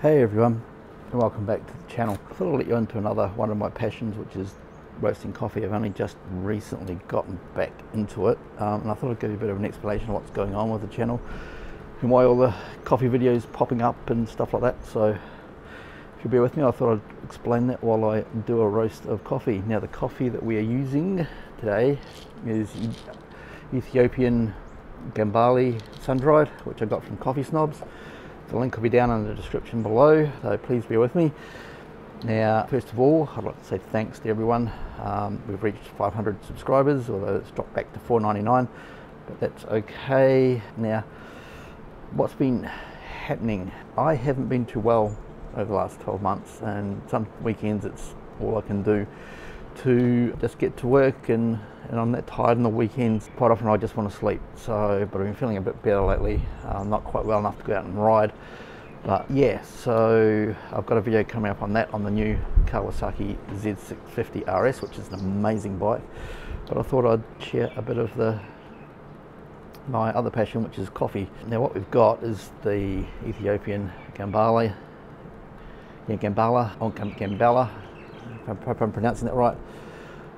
Hey everyone, and welcome back to the channel. I thought I'd let you into another one of my passions, which is roasting coffee. I've only just recently gotten back into it, and I thought I'd give you a bit of an explanation of what's going on with the channel and why all the coffee videos popping up and stuff like that. So if you bear with me, I thought I'd explain that while I do a roast of coffee. Now the coffee that we are using today is Ethiopian Gambella Sundried, which I got from Coffee Snobs. The link will be down in the description below, so please bear with me. Now, first of all, I'd like to say thanks to everyone. We've reached 500 subscribers, although it's dropped back to 499, but that's okay. Now, what's been happening? I haven't been too well over the last 12 months, and some weekends it's all I can do to just get to work, and I'm that tired on the weekends. Quite often I just want to sleep. So, but I've been feeling a bit better lately. Not quite well enough to go out and ride, but yeah. So I've got a video coming up on that, on the new Kawasaki Z650 RS, which is an amazing bike. But I thought I'd share a bit of my other passion, which is coffee. Now what we've got is the Ethiopian Gambella. Yeah, Gambella, or Gambella, if I'm pronouncing that right.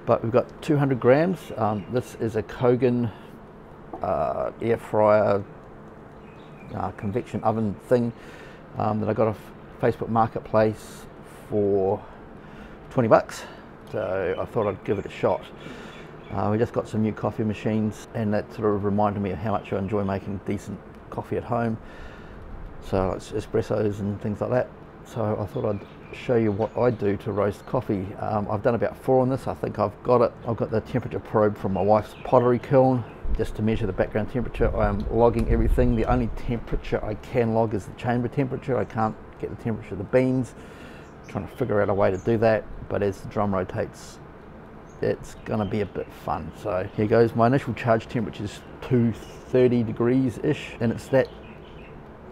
But we've got 200 grams. This is a Kogan air fryer convection oven thing that I got off Facebook Marketplace for 20 bucks. So I thought I'd give it a shot. We just got some new coffee machines, and that sort of reminded me of how much I enjoy making decent coffee at home. So it's espressos and things like that. So I thought I'd show you what I do to roast coffee. I've done about 4 on this. I think I've got the temperature probe from my wife's pottery kiln just to measure the background temperature. I am logging everything. The only temperature I can log is the chamber temperature. I can't get the temperature of the beans. I'm trying to figure out a way to do that, but as the drum rotates, it's gonna be a bit fun. So here goes. My initial charge temperature is 230 degrees ish, and it's that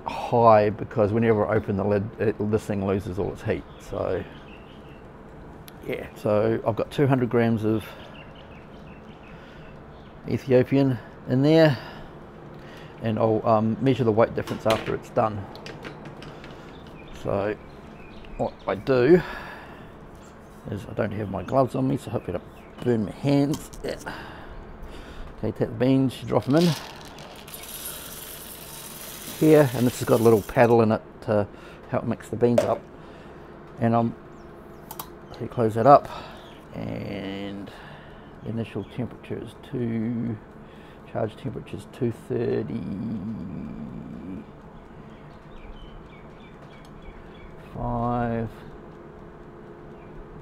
high because whenever I open the lid, this thing loses all its heat. So yeah, so I've got 200 grams of Ethiopian in there, and I'll measure the weight difference after it's done. So what I do is, I don't have my gloves on me, so hopefully I don't burn my hands. Yeah. Okay, take the beans, you drop them in here, and this has got a little paddle in it to help mix the beans up, and so close that up, and the initial temperature is charge temperature is 235.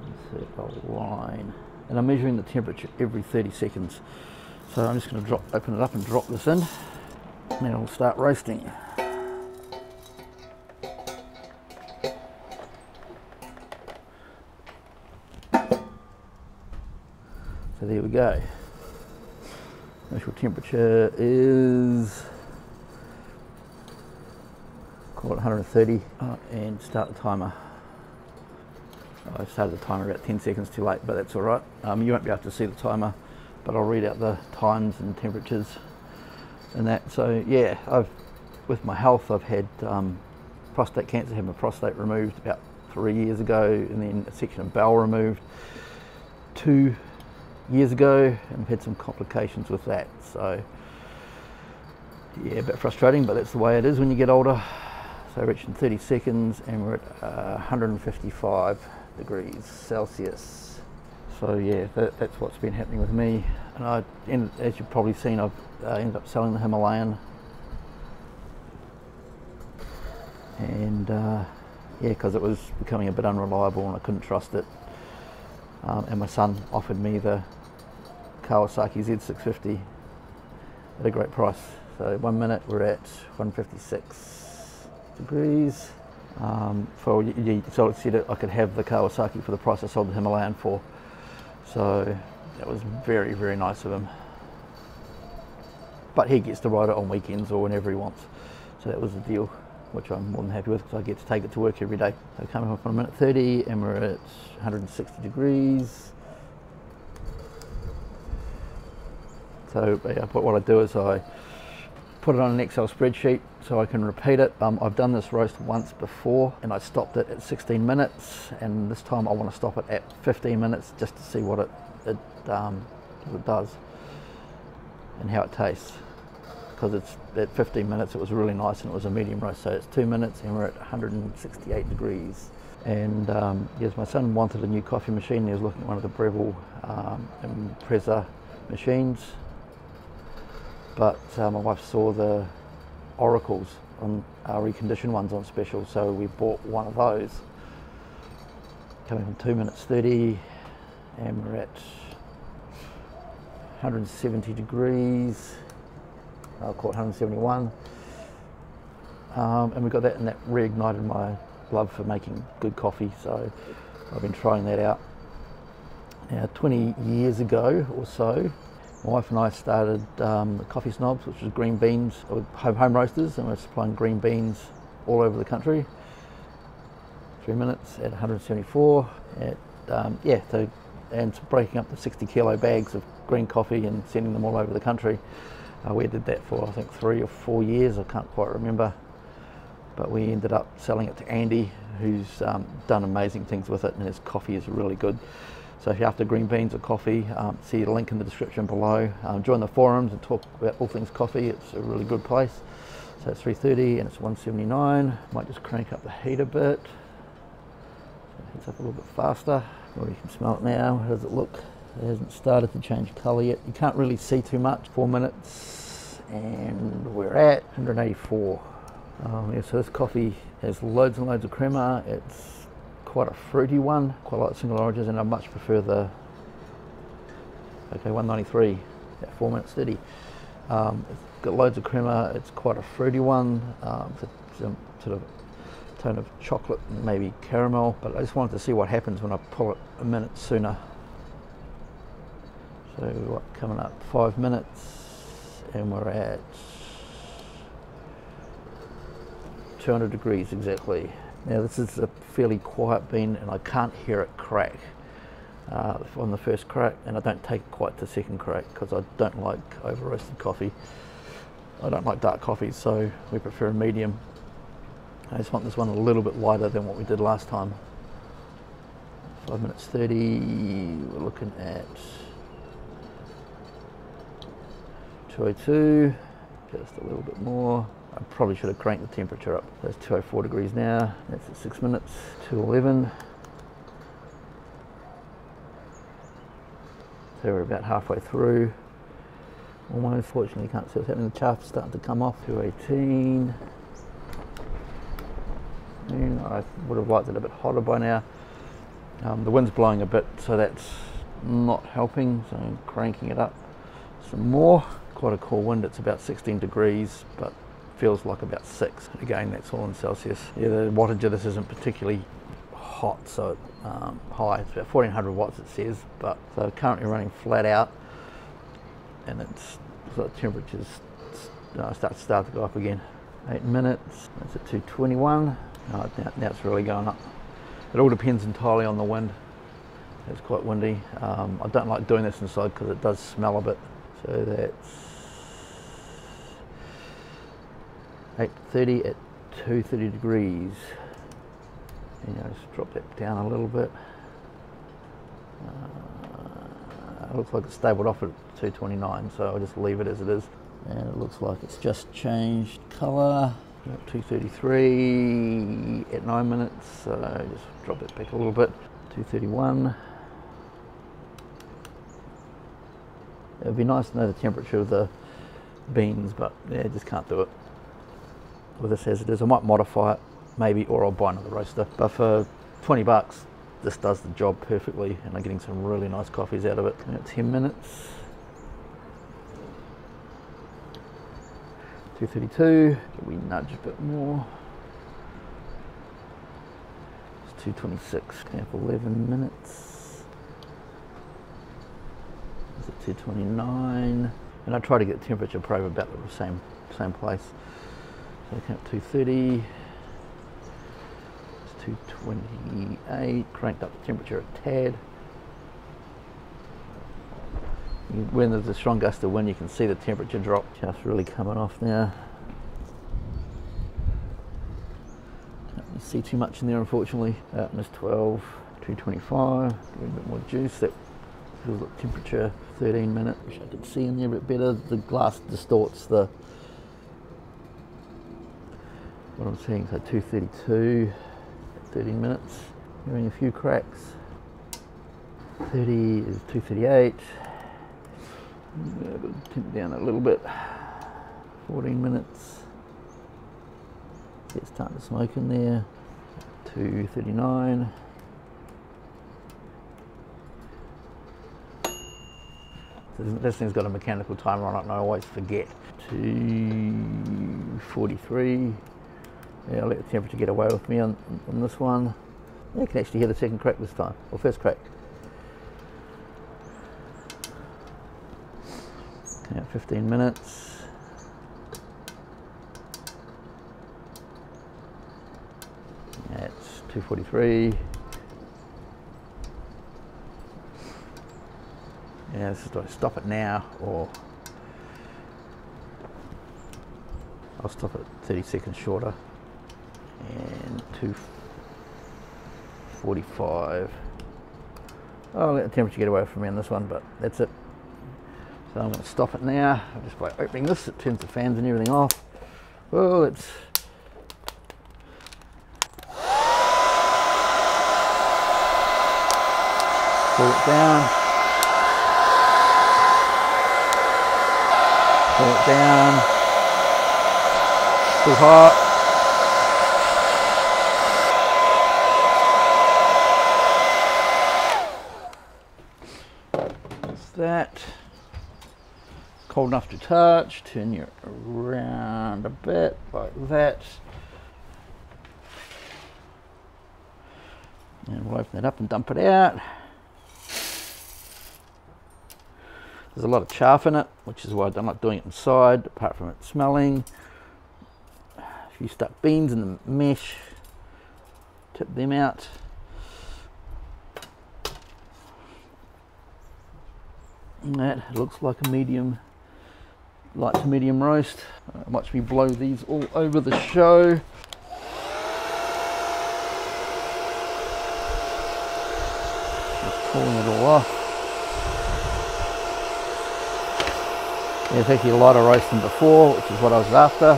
Insert a line, and I'm measuring the temperature every 30 seconds. So I'm just going to open it up and drop this in, and then I'll start roasting. So there we go. Initial temperature is, call it 130, and start the timer. I started the timer about 10 seconds too late, but that's all right. You won't be able to see the timer, but I'll read out the times and temperatures and that. So yeah, with my health, I've had prostate cancer. Had my prostate removed about 3 years ago, and then a section of bowel removed 2 years ago, and had some complications with that. So yeah, a bit frustrating, but that's the way it is when you get older. So reaching 30 seconds, and we're at 155 degrees Celsius. So yeah, that's what's been happening with me. And as you've probably seen, I've ended up selling the Himalayan, and yeah, because it was becoming a bit unreliable and I couldn't trust it. And my son offered me the Kawasaki Z650 at a great price. So 1 minute we're at 156 degrees. So it said I could have the Kawasaki for the price I sold the Himalayan for. So that was very, very nice of him. But he gets to ride it on weekends or whenever he wants. So that was the deal, which I'm more than happy with, because I get to take it to work every day. So coming up on 1:30, and we're at 160 degrees. So yeah, what I do is I put it on an Excel spreadsheet so I can repeat it. I've done this roast once before and I stopped it at 16 minutes, and this time I want to stop it at 15 minutes just to see what it does and how it tastes, because it's at 15 minutes it was really nice and it was a medium roast. So it's 2 minutes and we're at 168 degrees. And yes, my son wanted a new coffee machine. He was looking at one of the Breville Impreza machines, but my wife saw the Oracles on reconditioned ones on special, so we bought one of those, coming from 2 minutes 30, and we're at 170 degrees. I'll call it 171, and we got that, and that reignited my love for making good coffee, so I've been trying that out. Now 20 years ago or so, my wife and I started the Coffee Snobs, which was green beans, home roasters, and we're supplying green beans all over the country. 3 minutes at 174, and breaking up the 60 kilo bags of green coffee and sending them all over the country. We did that for I think 3 or 4 years, I can't quite remember, but we ended up selling it to Andy, who's done amazing things with it, and his coffee is really good. So if you're after green beans or coffee, see the link in the description below. Join the forums and talk about all things coffee. It's a really good place. So it's 3:30 and it's 179. Might just crank up the heat a bit. So it heats up a little bit faster. Well, you can smell it now. How does it look? It hasn't started to change colour yet. You can't really see too much. 4 minutes and we're at 184. Yeah, so this coffee has loads and loads of crema. It's quite a fruity one. Quite like single oranges, and I much prefer the 193 at 4 minutes 30. It's got loads of crema. It's quite a fruity one. It's a sort of tone of chocolate and maybe caramel, but I just wanted to see what happens when I pull it a minute sooner. So what, coming up 5 minutes and we're at 200 degrees exactly. Now this is a fairly quiet bean and I can't hear it crack on the first crack, and I don't take it quite to second crack because I don't like over roasted coffee. I don't like dark coffee, so we prefer a medium. I just want this one a little bit lighter than what we did last time. 5 minutes 30, we're looking at 202, just a little bit more. I probably should have cranked the temperature up. That's 204 degrees now. That's at 6 minutes. 211. So we're about halfway through. Almost. Fortunately, you can't see what's happening. The chaff's starting to come off. 218. And I would have liked it a bit hotter by now. The wind's blowing a bit, so that's not helping. So I'm cranking it up some more. Quite a cool wind. It's about 16 degrees, but feels like about 6. Again, that's all in Celsius. Yeah, the wattage of this isn't particularly hot, so high. It's about 1400 watts it says, but so currently running flat out, and it's so the temperatures start to go up again. 8 minutes. That's at 221. Now it's really going up. It all depends entirely on the wind. It's quite windy. I don't like doing this inside because it does smell a bit. So that's 8:30 at 230 degrees. And just drop that down a little bit. It looks like it's stabled off at 229, so I'll just leave it as it is. And it looks like it's just changed colour. 233 at 9 minutes, so just drop it back a little bit. 231. It would be nice to know the temperature of the beans, but yeah, just can't do it with this as it is. I might modify it maybe, or I'll buy another roaster, but for 20 bucks this does the job perfectly, and I'm getting some really nice coffees out of it. 10 minutes. 232. Can we nudge a bit more? It's 226. Okay, for 11 minutes. Is it 229? And I try to get the temperature probe about the same place. So I count 230. It's 228. Cranked up the temperature a tad. When there's a strong gust of wind, you can see the temperature drop just really coming off now. Can't see too much in there, unfortunately. Minus 12, 225. Getting a bit more juice. That feels like temperature 13 minutes. Wish I could see in there a bit better. The glass distorts the what I'm seeing. So 232, 13 minutes. Hearing a few cracks. 30 is 238. Tint down a little bit. 14 minutes. It's starting to smoke in there. 239. So this thing's got a mechanical timer on it, and I always forget. 243. Yeah, I'll let the temperature get away with me on this one. You can actually hear the second crack this time, or first crack. Okay, 15 minutes. That's 243. Yeah, this is, do I stop it now, or I'll stop it 30 seconds shorter. And 245. I'll let the temperature get away from me on this one, but that's it. So I'm going to stop it now. Just by opening this, it turns the fans and everything off. Well, it's pull it down. Pull it down. Too hot. That's that. Cold enough to touch. Turn you around a bit like that. And we'll open it up and dump it out. There's a lot of chaff in it, which is why I don't like doing it inside, apart from it smelling. A few stuck beans in the mesh. Tip them out. And that looks like a medium, light to medium roast. Watch me blow these all over the show. Just pulling it all off. Yeah, it's actually a lighter roast than before, which is what I was after.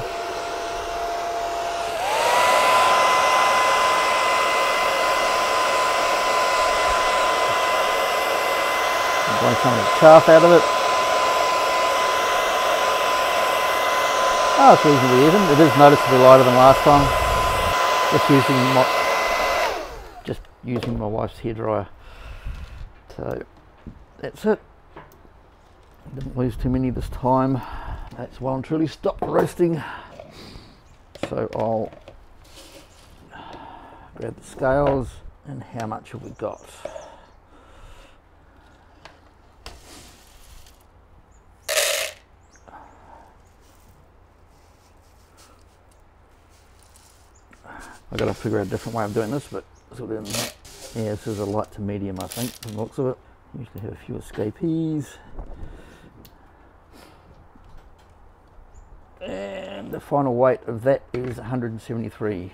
Blowing some of the chaff out of it. Oh, it's reasonably even. It is noticeably lighter than last time. Just using my wife's hairdryer. So that's it. Didn't lose too many this time. That's well and truly stopped roasting. So I'll grab the scales, and how much have we got? I've got to figure out a different way of doing this, but sort of, yeah, this is a light to medium, I think, from the looks of it. Usually have a few escapees. And the final weight of that is 173.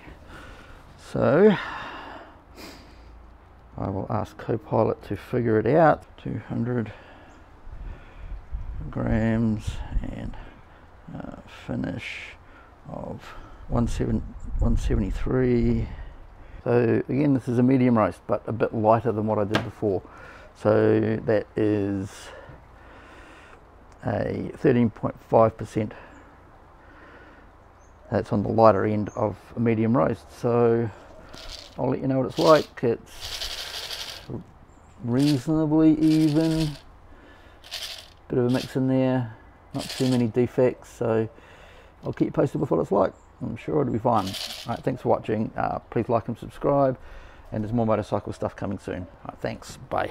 So I will ask Copilot to figure it out. 200 grams and finish of 173. So again, this is a medium roast, but a bit lighter than what I did before. So that is a 13.5%. That's on the lighter end of a medium roast. So I'll let you know what it's like. It's reasonably even. Bit of a mix in there, not too many defects. So I'll keep you posted with what it's like. I'm sure it'll be fine. Alright, thanks for watching. Please like and subscribe. And there's more motorcycle stuff coming soon. Alright, thanks. Bye.